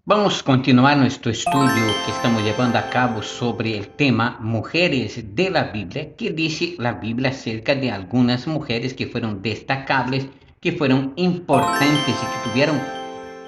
Vamos a continuar nuestro estudio que estamos llevando a cabo sobre el tema Mujeres de la Biblia, que dice la Biblia acerca de algunas mujeres que fueron destacables, que fueron importantes y que tuvieron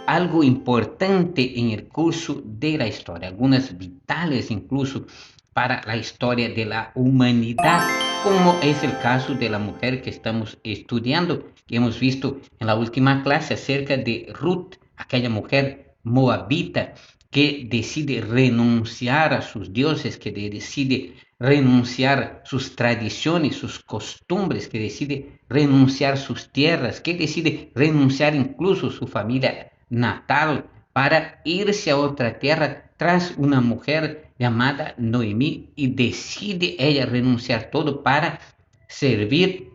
algo importante en el curso de la historia, algunas vitales incluso para la historia de la humanidad, como es el caso de la mujer que estamos estudiando, que hemos visto en la última clase acerca de Ruth, aquella mujer moabita que decide renunciar a sus dioses, que decide renunciar sus tradiciones, sus costumbres, que decide renunciar sus tierras, que decide renunciar incluso su familia natal para irse a otra tierra tras una mujer llamada Noemí y decide ella renunciar todo para servir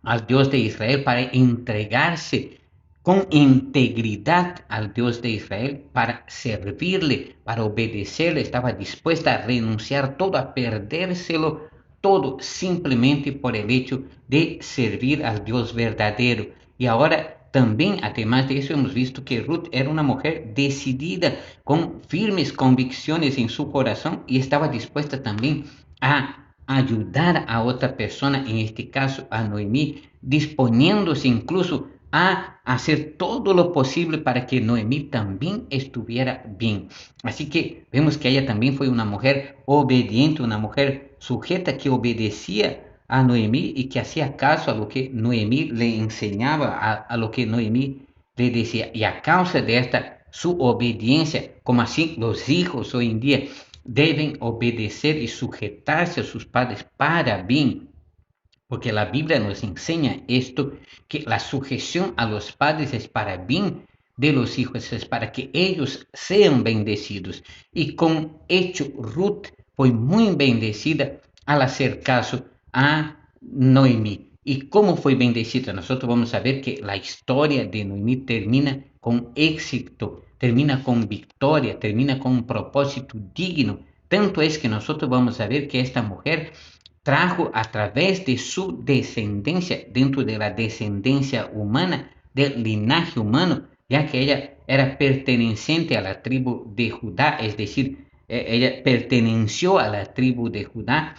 al Dios de Israel, para entregarse con integridad al Dios de Israel, para servirle, para obedecerle, estaba dispuesta a renunciar todo, a perdérselo todo, simplemente por el hecho de servir al Dios verdadero. Y ahora también, además de eso, hemos visto que Ruth era una mujer decidida, con firmes convicciones en su corazón y estaba dispuesta también a ayudar a otra persona, en este caso a Noemí, disponiéndose incluso a hacer todo lo posible para que Noemí también estuviera bien. Así que vemos que ella también fue una mujer obediente, una mujer sujeta que obedecía a Noemí y que hacía caso a lo que Noemí le enseñaba, a lo que Noemí le decía. Y a causa de esta su obediencia, como así los hijos hoy en día deben obedecer y sujetarse a sus padres para bien, porque la Biblia nos enseña esto, que la sujeción a los padres es para bien de los hijos, es para que ellos sean bendecidos. Y con hecho, Ruth fue muy bendecida al hacer caso a Noemí. ¿Y cómo fue bendecida? Nosotros vamos a ver que la historia de Noemí termina con éxito, termina con victoria, termina con un propósito digno. Tanto es que nosotros vamos a ver que esta mujer trajo a través de su descendencia, dentro de la descendencia humana, del linaje humano, ya que ella era perteneciente a la tribu de Judá, es decir, ella perteneció a la tribu de Judá,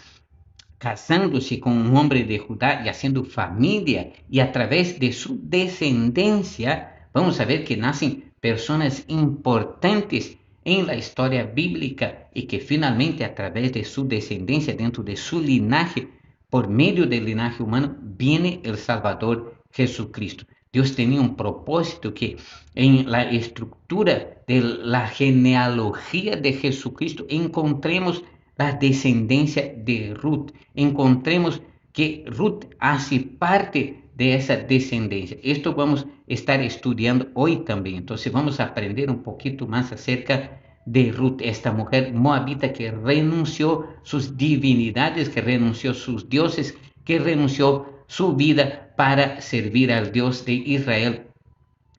casándose con un hombre de Judá y haciendo familia, y a través de su descendencia vamos a ver que nacen personas importantes en la historia bíblica y que finalmente a través de su descendencia, dentro de su linaje, por medio del linaje humano, viene el Salvador Jesucristo. Dios tenía un propósito que en la estructura de la genealogía de Jesucristo encontremos la descendencia de Ruth. Encontremos que Ruth hace parte de esa descendencia. Esto vamos a estar estudiando hoy también. Entonces vamos a aprender un poquito más acerca de Ruth, esta mujer moabita que renunció sus divinidades, que renunció sus dioses, que renunció su vida para servir al Dios de Israel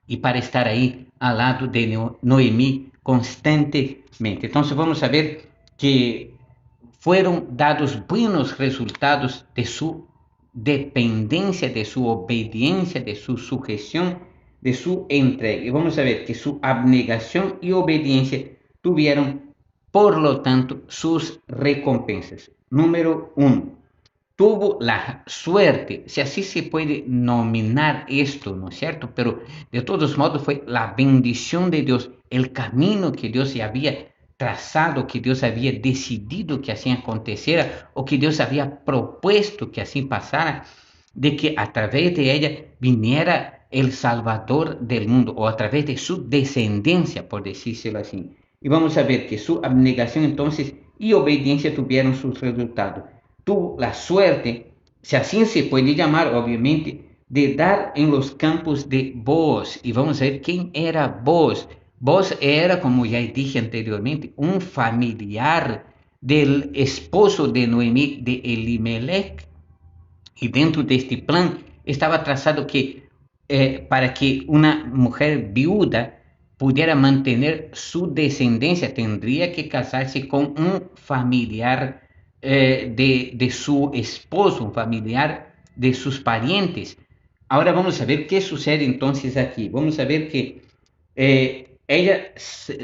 y para estar ahí al lado de Noemí constantemente. Entonces vamos a ver que fueron dados buenos resultados de su dependencia, de su obediencia, de su sujeción, de su entrega. Y vamos a ver que su abnegación y obediencia tuvieron, por lo tanto, sus recompensas. Número uno, tuvo la suerte, si así se puede nominar esto, ¿no es cierto? Pero de todos modos fue la bendición de Dios, el camino que Dios ya había trazado, que Dios había decidido que así aconteciera, o que Dios había propuesto que así pasara, de que a través de ella viniera el Salvador del mundo, o a través de su descendencia, por decírselo así. Y vamos a ver que su abnegación entonces y obediencia tuvieron sus resultados. Tuvo la suerte, si así se puede llamar, obviamente, de dar en los campos de Boaz. Y vamos a ver quién era Boaz. Boaz era, como ya dije anteriormente, un familiar del esposo de Noemí, de Elimelech. Y dentro de este plan estaba trazado que para que una mujer viuda pudiera mantener su descendencia, tendría que casarse con un familiar de su esposo, un familiar de sus parientes. Ahora vamos a ver qué sucede entonces aquí. Vamos a ver que ella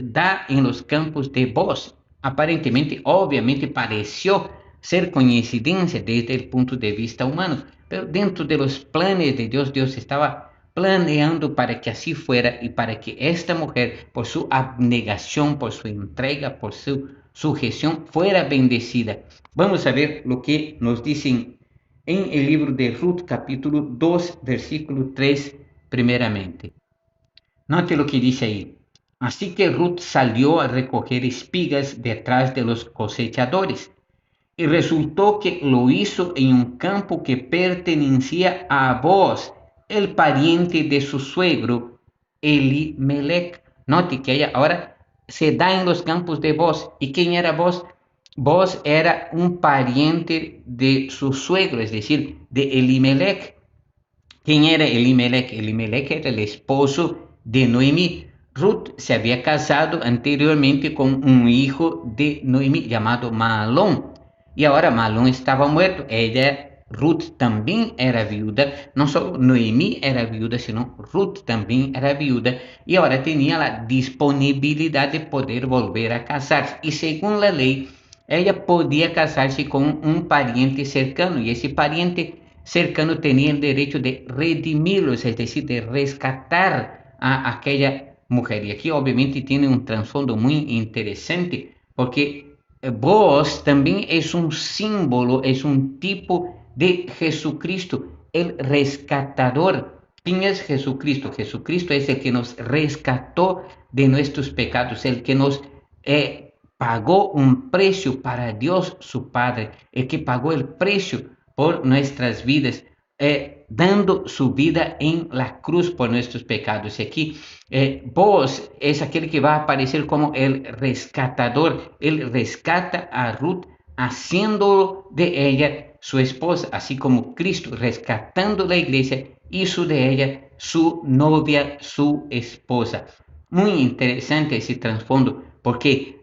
da en los campos de Boaz. Aparentemente, obviamente, pareció ser coincidencia desde el punto de vista humano, pero dentro de los planes de Dios, Dios estaba planeando para que así fuera y para que esta mujer, por su abnegación, por su entrega, por su sujeción, fuera bendecida. Vamos a ver lo que nos dicen en el libro de Ruth, capítulo 2, versículo 3, primeramente. Note lo que dice ahí. Así que Ruth salió a recoger espigas detrás de los cosechadores, y resultó que lo hizo en un campo que pertenecía a Boaz, el pariente de su suegro Elimelech. Note que ella ahora se da en los campos de Boaz. ¿Y quién era Boaz? Boaz era un pariente de su suegro, es decir, de Elimelech. ¿Quién era Elimelech? Elimelech era el esposo de Noemí. Ruth se había casado anteriormente con un hijo de Noemí llamado Mahlón. Y ahora Mahlón estaba muerto. Ruth también era viuda. No solo Noemí era viuda, sino Ruth también era viuda. Y ahora tenía la disponibilidad de poder volver a casarse. Y según la ley, ella podía casarse con un pariente cercano. Y ese pariente cercano tenía el derecho de redimirlos, es decir, de rescatar a aquella mujer. Y aquí obviamente tiene un trasfondo muy interesante, porque Boaz también es un símbolo, es un tipo de Jesucristo, el rescatador. ¿Quién es Jesucristo? Jesucristo es el que nos rescató de nuestros pecados, el que nos pagó un precio para Dios su Padre, el que pagó el precio por nuestras vidas, dando su vida en la cruz por nuestros pecados. Y aquí Boaz es aquel que va a aparecer como el rescatador. Él rescata a Ruth haciendo de ella su esposa, así como Cristo rescatando la iglesia hizo de ella su novia, su esposa. Muy interesante ese trasfondo, porque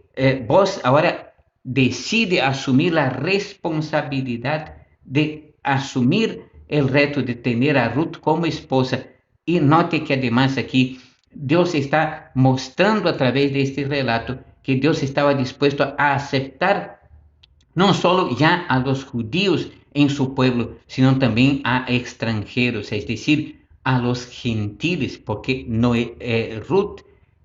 Boaz ahora decide asumir la responsabilidad de asumir el reto de tener a Ruth como esposa. Y note que además aquí Dios está mostrando a través de este relato que Dios estaba dispuesto a aceptar no solo ya a los judíos en su pueblo, sino también a extranjeros, es decir, a los gentiles, porque Ruth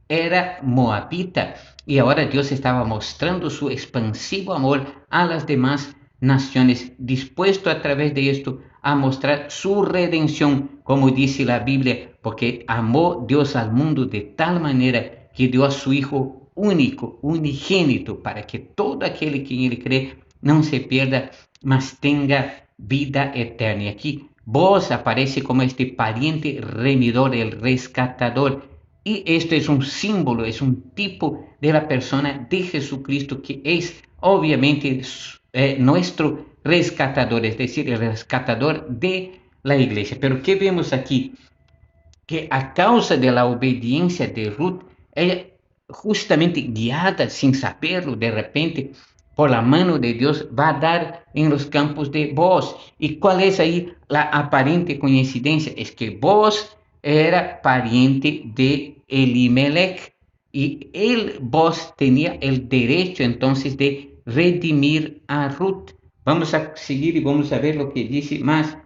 era moabita y ahora Dios estaba mostrando su expansivo amor a las demás naciones, dispuesto a través de esto a mostrar su redención, como dice la Biblia, porque amó Dios al mundo de tal manera que dio a su Hijo único, unigénito, para que todo aquel que en él cree no se pierda, mas tenga vida eterna. Y aquí Boaz aparece como este pariente remidor, el rescatador. Y esto es un símbolo, es un tipo de la persona de Jesucristo que es obviamente nuestro rescatador, es decir, el rescatador de la iglesia. Pero ¿qué vemos aquí? Que a causa de la obediencia de Ruth, ella justamente guiada sin saberlo, de repente, por la mano de Dios, va a dar en los campos de Boaz. ¿Y cuál es ahí la aparente coincidencia? Es que Boaz era pariente de Elimelech y Boaz tenía el derecho entonces de redimir a Ruth. Vamos a seguir y vamos a ver lo que dice más.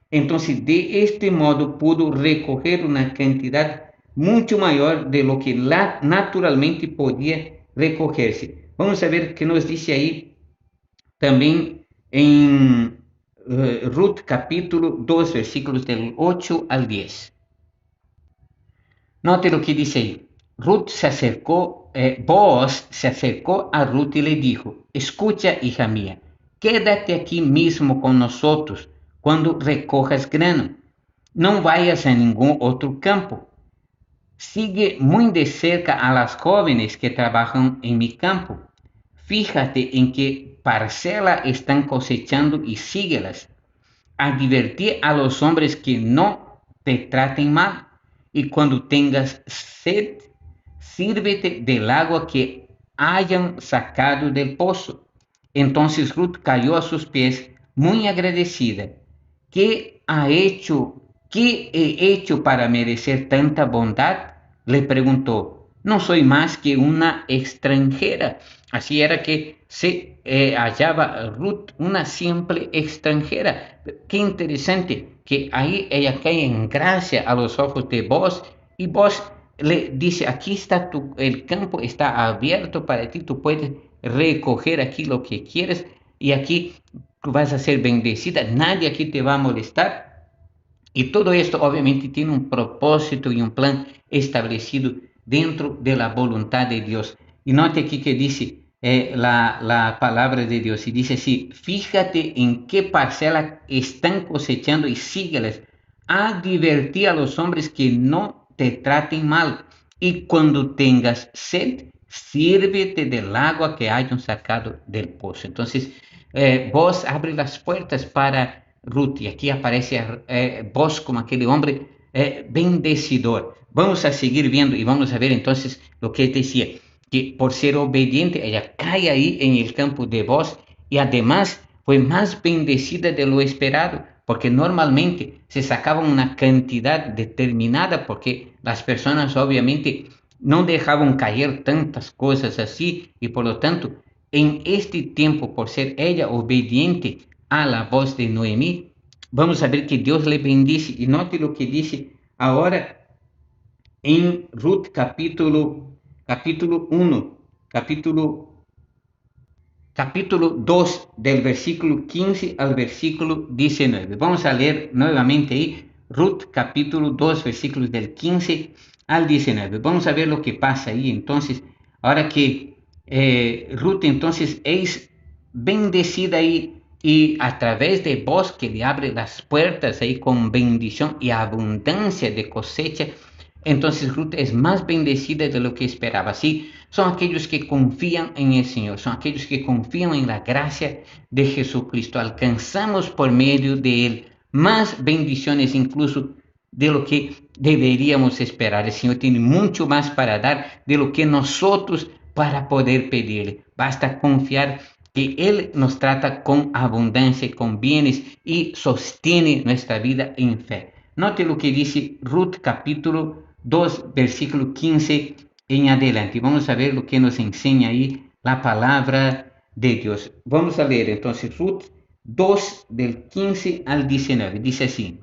Entonces, de este modo pudo recoger una cantidad mucho mayor de lo que naturalmente podía recogerse. Vamos a ver qué nos dice ahí también en Ruth capítulo 2, versículos del 8 al 10. Note lo que dice ahí. Boaz se acercó a Ruth y le dijo: escucha, hija mía, quédate aquí mismo con nosotros cuando recojas grano. No vayas a ningún otro campo. Sigue muy de cerca a las jóvenes que trabajan en mi campo. Fíjate en qué parcela están cosechando y síguelas. Advertí a los hombres que no te traten mal. Y cuando tengas sed, sírvete del agua que hayan sacado del pozo. Entonces Ruth cayó a sus pies muy agradecida. ¿Qué ha hecho? ¿Qué he hecho para merecer tanta bondad?, le preguntó. no soy más que una extranjera. Así era que se hallaba Ruth, una simple extranjera. Qué interesante que ahí ella cae en gracia a los ojos de vos y vos le dice, aquí está el campo está abierto para ti, tú puedes recoger aquí lo que quieres y aquí vas a ser bendecida, nadie aquí te va a molestar. Y todo esto obviamente tiene un propósito y un plan establecido dentro de la voluntad de Dios. Y note aquí que dice la palabra de Dios y dice así, fíjate en qué parcela están cosechando y síguelas. Advertí a los hombres que no te traten mal y cuando tengas sed, sírvete del agua que hayan sacado del pozo. Entonces, vos abre las puertas para Ruth y aquí aparece vos como aquel hombre bendecidor. Vamos a seguir viendo y vamos a ver entonces lo que decía, que por ser obediente ella cae ahí en el campo de vos y además fue más bendecida de lo esperado, porque normalmente se sacaba una cantidad determinada porque las personas obviamente no dejaban caer tantas cosas así y por lo tanto en este tiempo por ser ella obediente a la voz de Noemí, vamos a ver que Dios le bendice y note lo que dice ahora en Ruth capítulo 1, capítulo 2 del versículo 15 al versículo 19. Vamos a leer nuevamente ahí Ruth capítulo 2 versículos del 15 al 19. Vamos a ver lo que pasa ahí entonces, ahora que Ruth entonces es bendecida ahí y a través de vos que le abre las puertas ahí con bendición y abundancia de cosecha, entonces Ruth es más bendecida de lo que esperaba. Sí, son aquellos que confían en el Señor, son aquellos que confían en la gracia de Jesucristo. Alcanzamos por medio de Él más bendiciones incluso de lo que deberíamos esperar. El Señor tiene mucho más para dar de lo que nosotros para poder pedirle. Basta confiar que Él nos trata con abundancia, con bienes y sostiene nuestra vida en fe. Note lo que dice Ruth capítulo 2, versículo 15 en adelante. Vamos a ver lo que nos enseña ahí la palabra de Dios. Vamos a leer entonces Ruth 2 del 15 al 19. Dice así,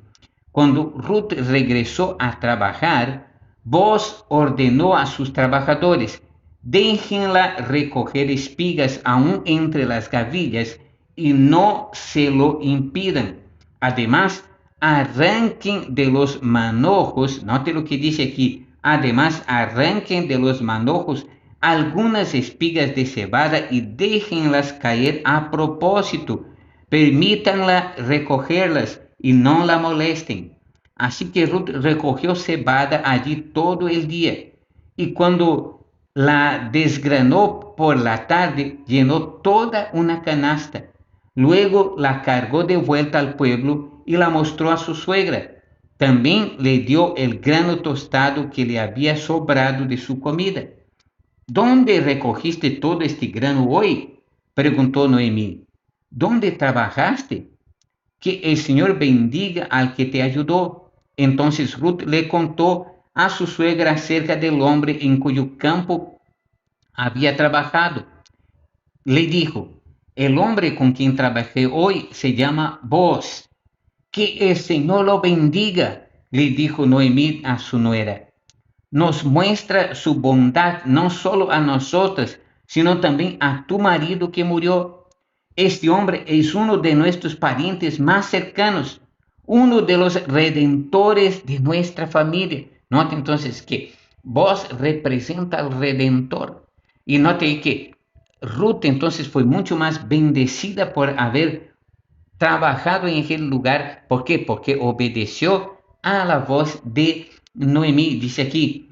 cuando Ruth regresó a trabajar, Boaz ordenó a sus trabajadores, déjenla recoger espigas aún entre las gavillas y no se lo impidan. Además, arranquen de los manojos, note lo que dice aquí, además arranquen de los manojos algunas espigas de cebada y déjenlas caer a propósito, permítanla recogerlas y no la molesten. Así que Ruth recogió cebada allí todo el día y cuando la desgranó por la tarde llenó toda una canasta. Luego la cargó de vuelta al pueblo y la mostró a su suegra. También le dio el grano tostado que le había sobrado de su comida. ¿Dónde recogiste todo este grano hoy? Preguntó Noemí. ¿Dónde trabajaste? Que el Señor bendiga al que te ayudó. Entonces Ruth le contó a su suegra acerca del hombre en cuyo campo había trabajado. Le dijo, el hombre con quien trabajé hoy se llama Boaz. Que el Señor lo bendiga, le dijo Noemí a su nuera. Nos muestra su bondad no solo a nosotros, sino también a tu marido que murió. Este hombre es uno de nuestros parientes más cercanos, uno de los redentores de nuestra familia. Note entonces que vos representa al redentor. Y note que Ruth entonces fue mucho más bendecida por haber trabajado en aquel lugar. ¿Por qué? Porque obedeció a la voz de Noemí. Dice aquí,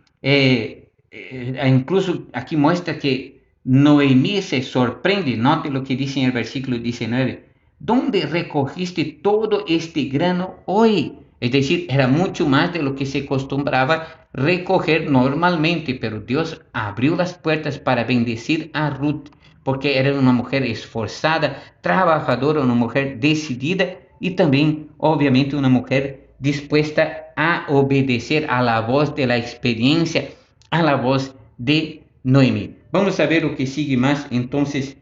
incluso aquí muestra que Noemí se sorprende. Note lo que dice en el versículo 19. ¿Dónde recogiste todo este grano hoy? Es decir, era mucho más de lo que se acostumbraba recoger normalmente, pero Dios abrió las puertas para bendecir a Ruth, porque era una mujer esforzada, trabajadora, una mujer decidida y también, obviamente, una mujer dispuesta a obedecer a la voz de la experiencia, a la voz de Noemí. Vamos a ver lo que sigue más entonces,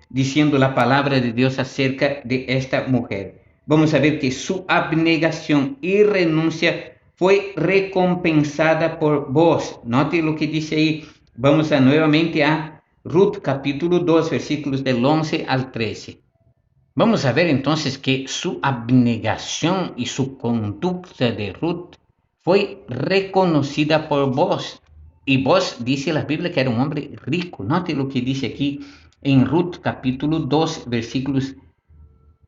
diciendo la palabra de Dios acerca de esta mujer. Vamos a ver que su abnegación y renuncia fue recompensada por vos. Note lo que dice ahí. Vamos a nuevamente a Ruth capítulo 2, versículos del 11 al 13. Vamos a ver entonces que su abnegación y su conducta de Ruth fue reconocida por vos. Y vos, dice la Biblia, que era un hombre rico. Note lo que dice aquí en Ruth capítulo 2, versículos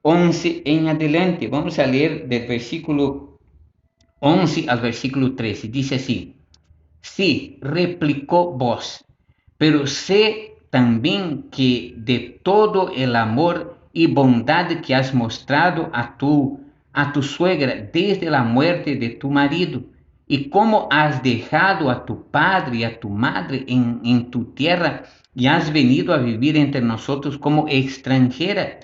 11 en adelante. Vamos a leer del versículo 11 al versículo 13. Dice así: Sí, replicó vos, pero sé también que de todo el amor y bondad que has mostrado a tu suegra desde la muerte de tu marido, y cómo has dejado a tu padre y a tu madre en tu tierra y has venido a vivir entre nosotros como extranjera,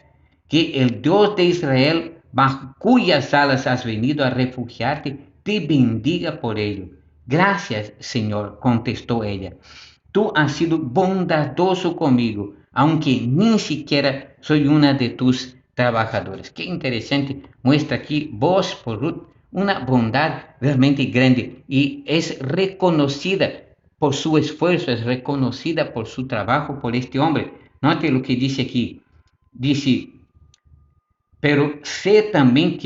que el Dios de Israel, bajo cuyas alas has venido a refugiarte, te bendiga por ello. Gracias, Señor, contestó ella. Tú has sido bondadoso conmigo, aunque ni siquiera soy una de tus trabajadoras. Qué interesante, muestra aquí vos por Ruth una bondad realmente grande y es reconocida por su esfuerzo, es reconocida por su trabajo por este hombre. Note lo que dice aquí. Dice, pero sé también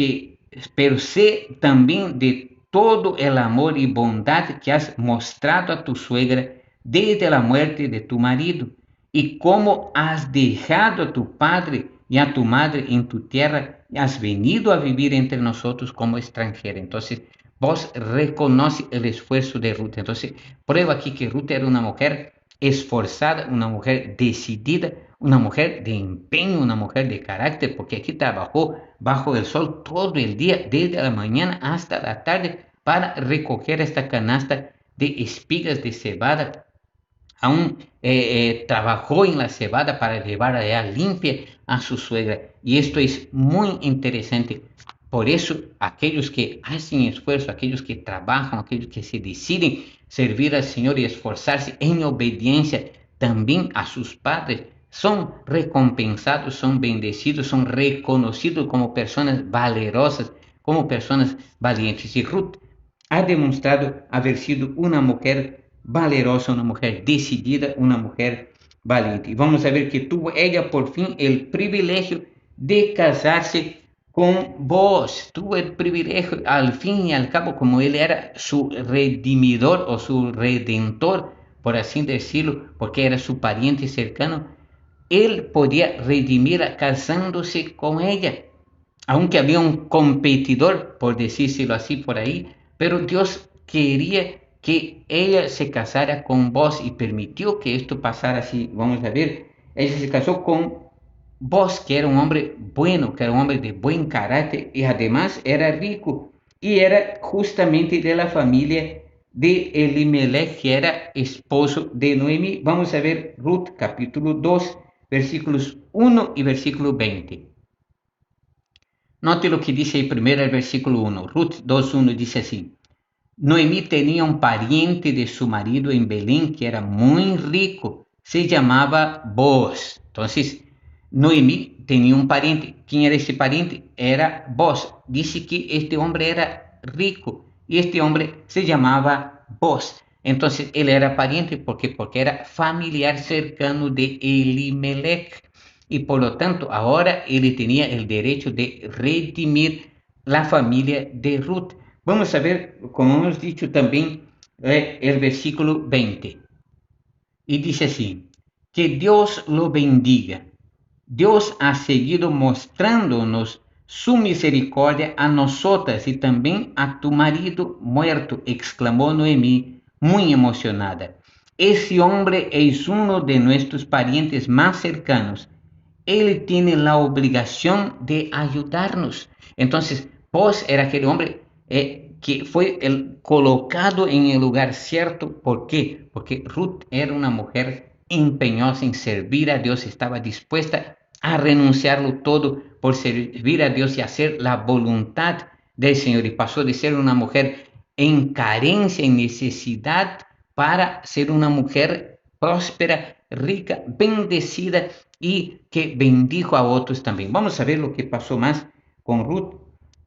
de todo el amor y bondad que has mostrado a tu suegra desde la muerte de tu marido, y cómo has dejado a tu padre y a tu madre en tu tierra y has venido a vivir entre nosotros como extranjera. Entonces, vos reconoce el esfuerzo de Ruth. Entonces, prueba aquí que Ruth era una mujer esforzada, una mujer decidida, una mujer de empeño, una mujer de carácter, porque aquí trabajó bajo el sol todo el día, desde la mañana hasta la tarde, para recoger esta canasta de espigas de cebada. Aún trabajó en la cebada para llevar allá limpia a su suegra. Y esto es muy interesante. Por eso, aquellos que hacen esfuerzo, aquellos que trabajan, aquellos que se deciden servir al Señor y esforzarse en obediencia también a sus padres, son recompensados, son bendecidos, son reconocidos como personas valerosas, como personas valientes. Y Ruth ha demostrado haber sido una mujer valerosa, una mujer decidida, una mujer valiente. Y vamos a ver que tuvo ella por fin el privilegio de casarse con vos. Tuvo el privilegio, al fin y al cabo, como él era su redimidor o su redentor, por así decirlo, porque era su pariente cercano, él podía redimirla casándose con ella, aunque había un competidor, por decírselo así por ahí, pero Dios quería que ella se casara con vos y permitió que esto pasara así. Vamos a ver, ella se casó con vos, que era un hombre bueno, que era un hombre de buen carácter y además era rico y era justamente de la familia de Elimelech, que era esposo de Noemí. Vamos a ver Ruth capítulo 2, versículos 1 y versículo 20. Note lo que dice ahí primero el versículo 1. Ruth 2:1 dice así: Noemí tenía un pariente de su marido en Belén que era muy rico, se llamaba Boaz. Entonces, Noemí tenía un pariente. ¿Quién era ese pariente? Era Boaz. Dice que este hombre era rico y este hombre se llamaba Boaz. Entonces, él era pariente porque era familiar cercano de Elimelech y por lo tanto ahora él tenía el derecho de redimir la familia de Ruth. Vamos a ver, como hemos dicho también, el versículo 20. Y dice así: que Dios lo bendiga. Dios ha seguido mostrándonos su misericordia a nosotras y también a tu marido muerto, exclamó Noemí, muy emocionada. Ese hombre es uno de nuestros parientes más cercanos. Él tiene la obligación de ayudarnos. Entonces, vos era aquel hombre que fue colocado en el lugar cierto. ¿Por qué? Porque Ruth era una mujer empeñosa en servir a Dios, estaba dispuesta a renunciarlo todo por servir a Dios y hacer la voluntad del Señor. Y pasó de ser una mujer en carencia, en necesidad, para ser una mujer próspera, rica, bendecida y que bendijo a otros también. Vamos a ver lo que pasó más con Ruth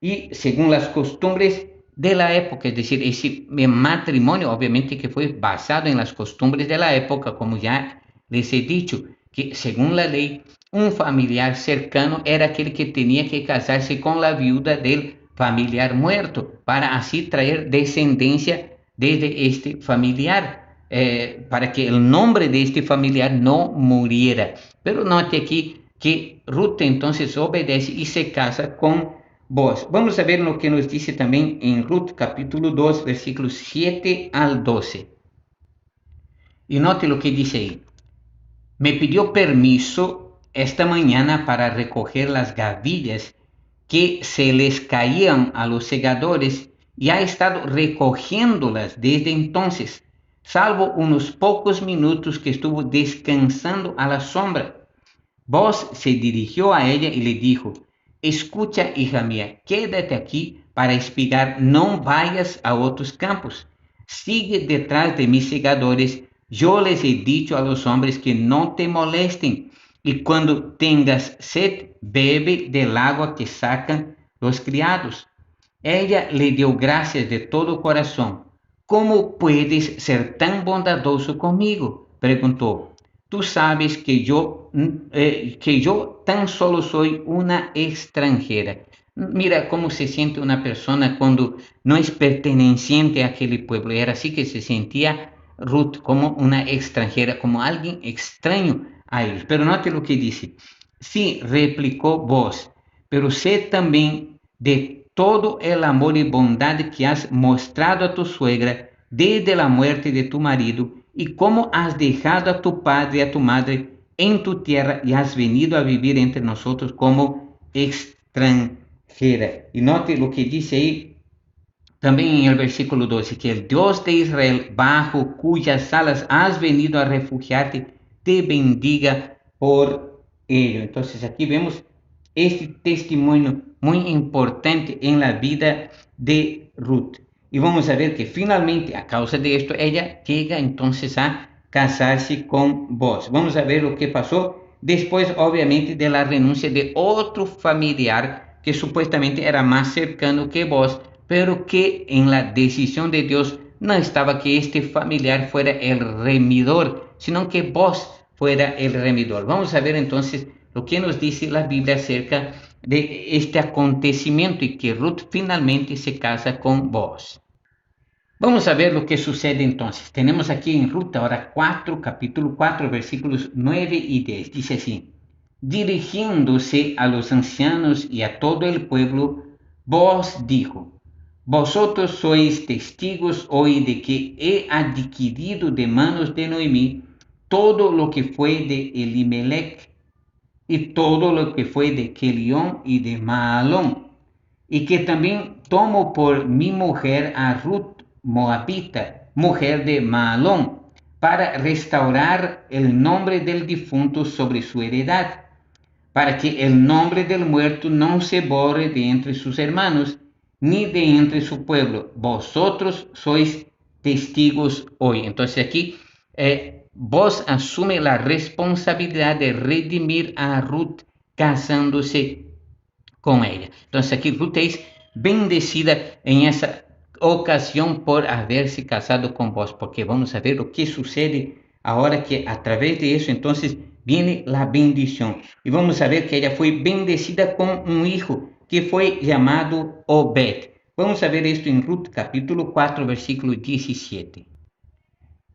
y según las costumbres de la época, es decir, ese matrimonio obviamente que fue basado en las costumbres de la época, como ya les he dicho, que según la ley, un familiar cercano era aquel que tenía que casarse con la viuda del familiar muerto para así traer descendencia desde este familiar, para que el nombre de este familiar no muriera. Pero note aquí que Ruth entonces obedece y se casa con Boaz. Vamos a ver lo que nos dice también en Ruth capítulo 2, versículos 7 al 12. Y note lo que dice ahí. Me pidió permiso esta mañana para recoger las gavillas que se les caían a los segadores y ha estado recogiéndolas desde entonces, salvo unos pocos minutos que estuvo descansando a la sombra. Boaz se dirigió a ella y le dijo, escucha, hija mía, quédate aquí para espigar, no vayas a otros campos. Sigue detrás de mis segadores. Yo les he dicho a los hombres que no te molesten. Y cuando tengas sed, bebe del agua que sacan los criados. Ella le dio gracias de todo corazón. ¿Cómo puedes ser tan bondadoso conmigo?, preguntó. Tú sabes que yo tan solo soy una extranjera. Mira cómo se siente una persona cuando no es perteneciente a aquel pueblo. Era así que se sentía Ruth, como una extranjera, como alguien extraño a ellos. Pero note lo que dice. Sí, replicó Boaz, pero sé también de todo el amor y bondad que has mostrado a tu suegra desde la muerte de tu marido, y cómo has dejado a tu padre y a tu madre en tu tierra y has venido a vivir entre nosotros como extranjera. Y note lo que dice ahí también en el versículo 12, que el Dios de Israel, bajo cuyas alas has venido a refugiarte, te bendiga por ello. Entonces aquí vemos este testimonio muy importante en la vida de Ruth. Y vamos a ver que finalmente, a causa de esto, ella llega entonces a casarse con Boaz. Vamos a ver lo que pasó después, obviamente, de la renuncia de otro familiar que supuestamente era más cercano que Boaz, pero que en la decisión de Dios no estaba que este familiar fuera el remidor, sino que Boaz fuera el remidor. Vamos a ver entonces lo que nos dice la Biblia acerca de este acontecimiento y que Ruth finalmente se casa con Boaz. Vamos a ver lo que sucede entonces. Tenemos aquí en Ruth ahora capítulo 4, versículos 9 y 10. Dice así, dirigiéndose a los ancianos y a todo el pueblo, Boaz dijo, vosotros sois testigos hoy de que he adquirido de manos de Noemí todo lo que fue de Elimelech y todo lo que fue de Kelión y de Maalón, y que también tomo por mi mujer a Ruth Moabita, mujer de Maalón, para restaurar el nombre del difunto sobre su heredad, para que el nombre del muerto no se borre de entre sus hermanos, ni de entre su pueblo. Vosotros sois testigos hoy. Entonces aquí vos asume la responsabilidad de redimir a Ruth casándose con ella. Entonces aquí Ruth es bendecida en esa ocasión por haberse casado con vos, porque vamos a ver lo que sucede ahora que a través de eso entonces viene la bendición. Y vamos a ver que ella fue bendecida con un hijo que fue llamado Obed. Vamos a ver esto en Ruth capítulo 4 versículo 17.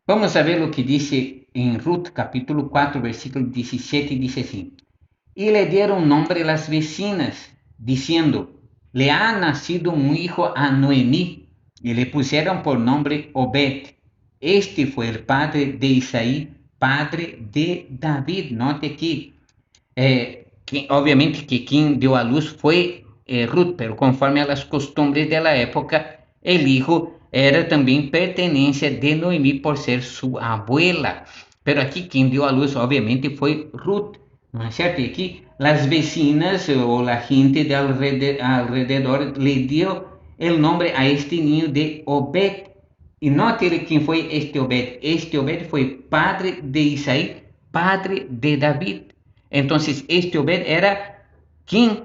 Vamos a ver lo que dice en Ruth capítulo 4 versículo 17, dice así. Y le dieron nombre las vecinas, diciendo, le ha nacido un hijo a Noemí, y le pusieron por nombre Obed. Este fue el padre de Isaí, padre de David. Note aquí, que obviamente que quien dio a luz fue Ruth, pero conforme a las costumbres de la época, el hijo era también pertenencia de Noemí por ser su abuela. Pero aquí quien dio a luz obviamente fue Ruth, ¿no es cierto? Y aquí las vecinas o la gente de alrededor le dio el nombre a este niño de Obed. Y note quién fue este Obed. Este Obed fue padre de Isaí, padre de David. Entonces, este Obed era quien,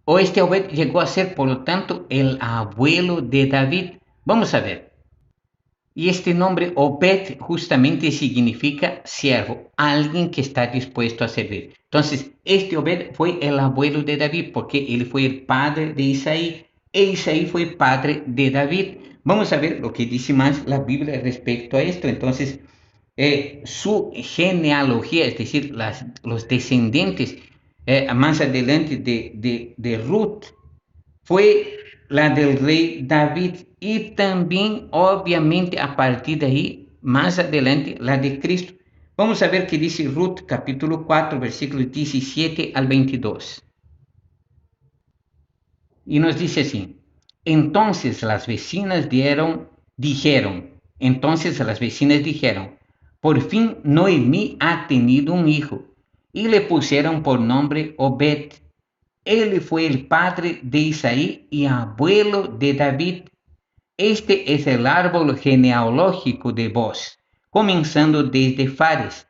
o este Obed llegó a ser, por lo tanto, el abuelo de David. Vamos a ver. Y este nombre Obed justamente significa siervo, alguien que está dispuesto a servir. Entonces, este Obed fue el abuelo de David porque él fue el padre de Isaí e Isaí fue padre de David. Vamos a ver lo que dice más la Biblia respecto a esto. Entonces, su genealogía, es decir, los descendientes más adelante de Ruth, fue la del rey David y también, obviamente, a partir de ahí, más adelante, la de Cristo. Vamos a ver qué dice Ruth, capítulo 4, versículos 17 al 22. Y nos dice así: entonces las vecinas dijeron, por fin Noemí ha tenido un hijo, y le pusieron por nombre Obed. Él fue el padre de Isaí y abuelo de David. Este es el árbol genealógico de Boaz, comenzando desde Fares.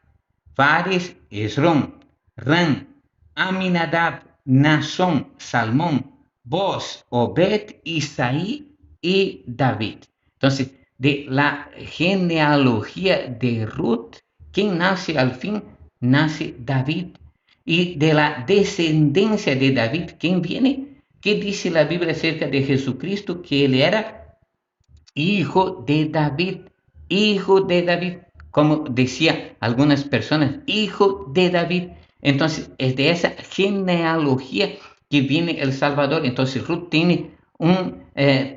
Fares, Esrom, Ram, Aminadab, Naasón, Salmón, Boaz, Obed, Isaí y David. Entonces, de la genealogía de Ruth, ¿quién nace al fin? Nace David. Y de la descendencia de David, ¿quién viene? ¿Qué dice la Biblia acerca de Jesucristo? Que él era hijo de David, hijo de David, como decía algunas personas, hijo de David. Entonces, es de esa genealogía que viene el Salvador. Entonces, Ruth tiene un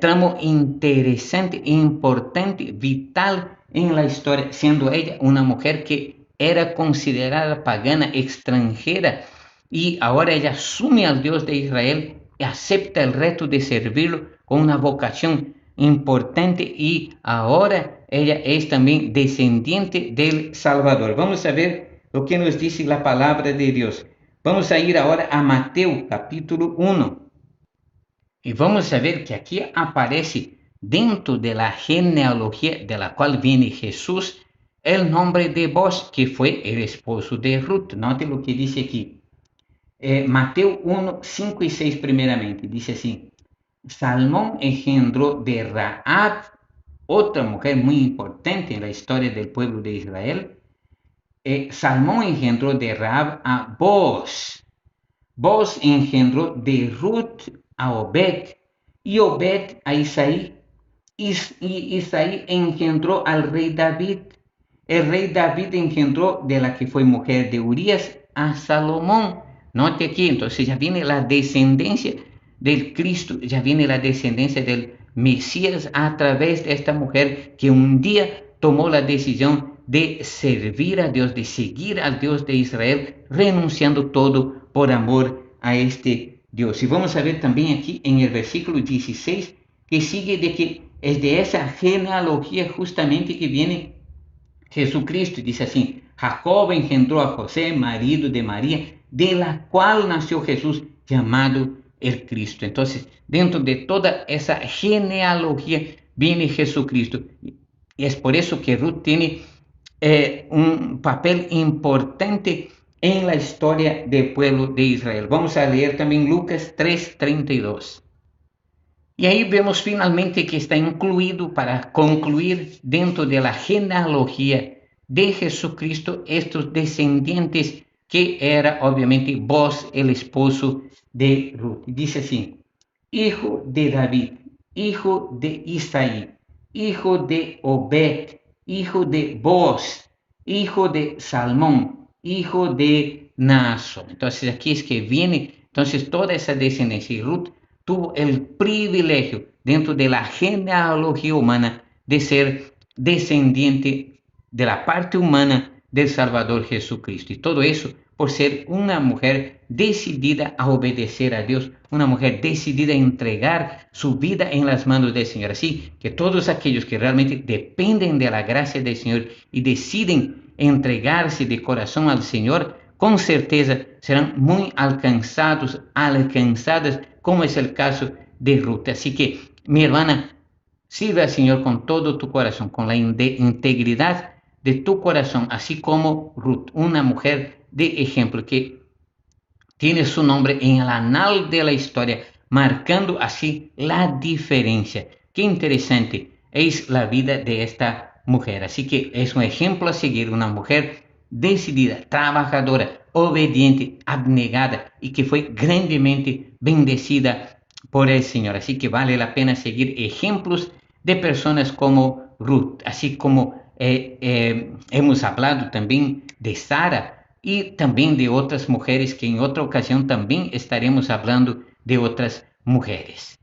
tramo interesante, importante, vital en la historia, siendo ella una mujer que era considerada pagana, extranjera, y ahora ella asume al Dios de Israel y acepta el reto de servirlo con una vocación importante, y ahora ella es también descendiente del Salvador. Vamos a ver lo que nos dice la palabra de Dios. Vamos a ir ahora a Mateo capítulo 1 y vamos a ver que aquí aparece dentro de la genealogía de la cual viene Jesús el nombre de Boaz, que fue el esposo de Ruth. Note lo que dice aquí. Mateo 1, 5 y 6 primeramente. Dice así: Salmón engendró de Rahab, otra mujer muy importante en la historia del pueblo de Israel. Salmón engendró de Rahab a Boaz. Boaz engendró de Ruth a Obed, y Obed a Isaí. Y Isaí engendró al rey David. El rey David engendró de la que fue mujer de Urías a Salomón. Note aquí, entonces ya viene la descendencia del Cristo, ya viene la descendencia del Mesías a través de esta mujer que un día tomó la decisión de servir a Dios, de seguir al Dios de Israel, renunciando todo por amor a este Dios. Y vamos a ver también aquí en el versículo 16 que sigue de que es de esa genealogía justamente que viene Jesucristo. Dice así: Jacob engendró a José, marido de María, de la cual nació Jesús, llamado el Cristo. Entonces, dentro de toda esa genealogía viene Jesucristo. Y es por eso que Ruth tiene un papel importante en la historia del pueblo de Israel. Vamos a leer también Lucas 3:32. Y ahí vemos finalmente que está incluido, para concluir, dentro de la genealogía de Jesucristo, estos descendientes, que era obviamente Boaz, el esposo de Ruth. Dice así: hijo de David, hijo de Isaí, hijo de Obed, hijo de Boaz, hijo de Salmón, hijo de Naasón. Entonces aquí es que viene entonces toda esa descendencia, y Ruth tuvo el privilegio dentro de la genealogía humana de ser descendiente de la parte humana del Salvador Jesucristo. Y todo eso por ser una mujer decidida a obedecer a Dios, una mujer decidida a entregar su vida en las manos del Señor. Así que todos aquellos que realmente dependen de la gracia del Señor y deciden entregarse de corazón al Señor, con certeza serán muy alcanzadas, como es el caso de Ruth. Así que, mi hermana, Sirve al Señor con todo tu corazón, con la integridad de tu corazón, así como Ruth, una mujer de ejemplo que tiene su nombre en el anal de la historia, marcando así la diferencia. Qué interesante es la vida de esta mujer. Así que es un ejemplo a seguir, una mujer decidida, trabajadora, obediente, abnegada y que fue grandemente bendecida por el Señor. Así que vale la pena seguir ejemplos de personas como Ruth, así como hemos hablado también de Sara y también de otras mujeres que en otra ocasión también estaremos hablando de otras mujeres.